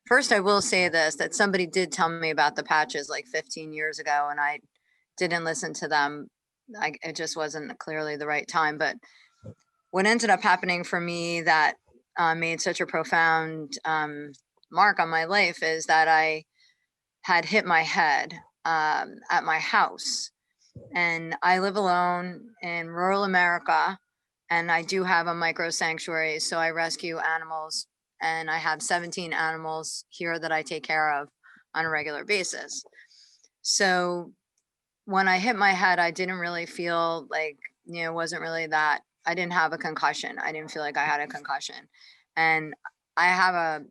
First, I will say this, that somebody did tell me about the patches like 15 years ago, and I didn't listen to them. It just wasn't clearly the right time. But what ended up happening for me that made such a profound mark on my life is that I had hit my head at my house. And I live alone in rural America, and I do have a micro sanctuary. So I rescue animals, and I have 17 animals here that I take care of on a regular basis. So when I hit my head, I didn't really feel like, it wasn't really that I didn't have a concussion. I didn't feel like I had a concussion. And I have a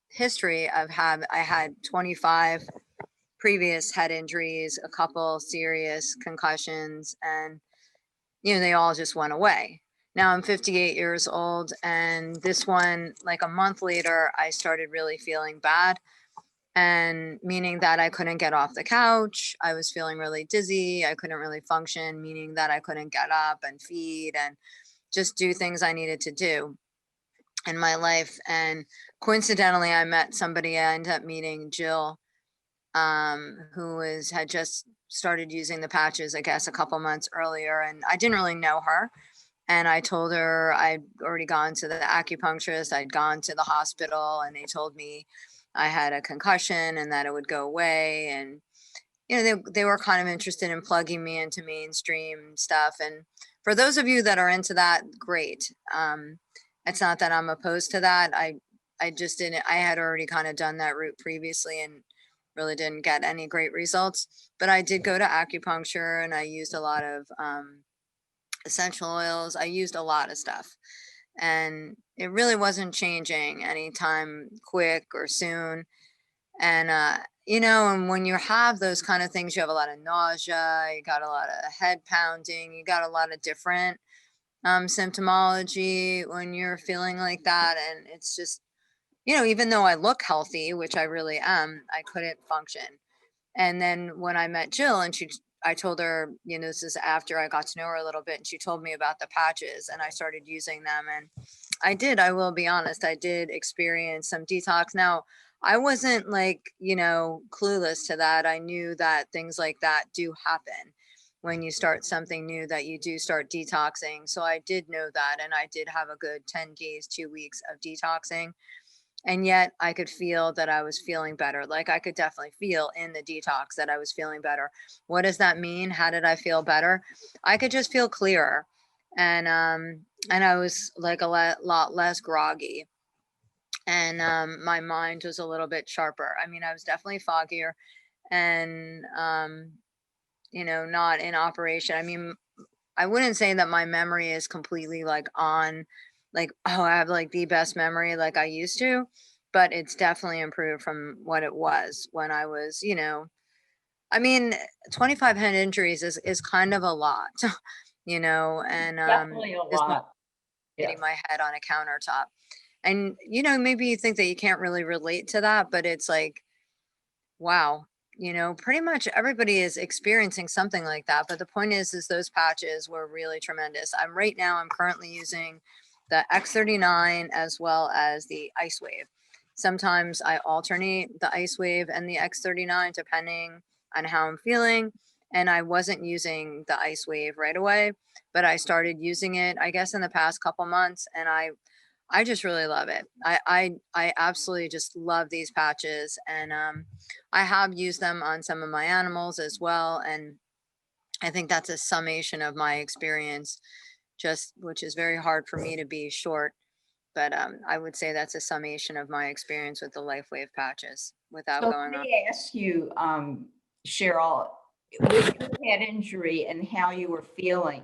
history of I had 25 previous head injuries, a couple serious concussions, and they all just went away. Now I'm 58 years old, and this one, like a month later, I started really feeling bad, and meaning that I couldn't get off the couch. I was feeling really dizzy. I couldn't really function, meaning that I couldn't get up and feed and just do things I needed to do in my life. And coincidentally, I met somebody. I ended up meeting Jill, had just started using the patches, I guess, a couple months earlier, and I didn't really know her. And I told her I'd already gone to the acupuncturist, I'd gone to the hospital, and they told me I had a concussion and that it would go away. And they were kind of interested in plugging me into mainstream stuff. And for those of you that are into that, great. It's not that I'm opposed to that. I just didn't. I had already kind of done that route previously and really didn't get any great results. But I did go to acupuncture, and I used a lot of essential oils. I used a lot of stuff, and it really wasn't changing anytime quick or soon. And and when you have those kind of things, you have a lot of nausea, you got a lot of head pounding, you got a lot of different symptomology when you're feeling like that. And it's just, even though I look healthy, which I really am, I couldn't function. And then when I met Jill, and I told her, this is after I got to know her a little bit, and she told me about the patches, and I started using them. And I will be honest, I did experience some detox. Now, I wasn't like, clueless to that. I knew that things like that do happen when you start something new, that you do start detoxing. So I did know that. And I did have a good 10 days, 2 weeks of detoxing. And yet I could feel that I was feeling better. Like I could definitely feel in the detox that I was feeling better. What does that mean? How did I feel better? I could just feel clearer. And I was like a lot less groggy. And my mind was a little bit sharper. I mean, I was definitely foggier and not in operation. I mean, I wouldn't say that my memory is completely like on, like, oh, I have like the best memory like I used to, but it's definitely improved from what it was when I was, I mean, 25 head injuries is kind of a lot, and Definitely a this one lot. hitting Yes. my head on a countertop. And, maybe you think that you can't really relate to that, but it's like, wow, pretty much everybody is experiencing something like that. But the point is those patches were really tremendous. I'm currently using the X39 as well as the Ice Wave. Sometimes I alternate the Ice Wave and the X39 depending on how I'm feeling. And I wasn't using the Ice Wave right away, but I started using it, I guess, in the past couple months, and I just really love it. I absolutely just love these patches, and I have used them on some of my animals as well, and I think that's a summation of my experience, just which is very hard for me to be short, but I would say that's a summation of my experience with the LifeWave patches without So let going on. me ask you, Cheryl, with your head injury and how you were feeling,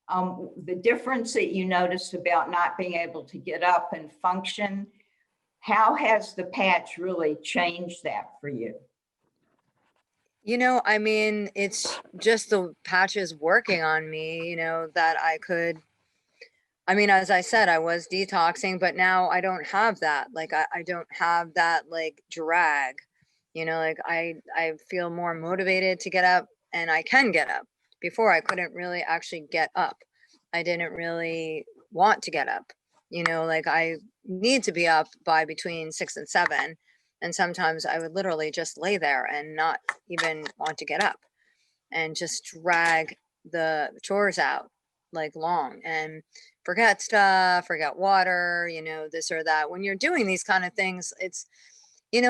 the difference that you noticed about not being able to get up and function, how has the patch really changed that for you? I mean, it's just the patches working on me, that I mean, as I said, I was detoxing, but now I don't have that. Like I don't have that like drag. Like I feel more motivated to get up, and I can get up. Before I couldn't really actually get up. I didn't really want to get up. Like I need to be up by between 6 and 7. And sometimes I would literally just lay there and not even want to get up and just drag the chores out like long and forget stuff, forget water, this or that. When you're doing these kind of things,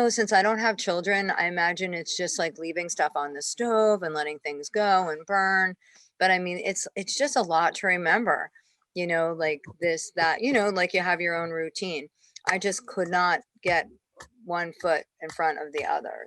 since I don't have children, I imagine it's just like leaving stuff on the stove and letting things go and burn. But I mean, it's just a lot to remember, like this, that, like you have your own routine. I just could not get one foot in front of the other.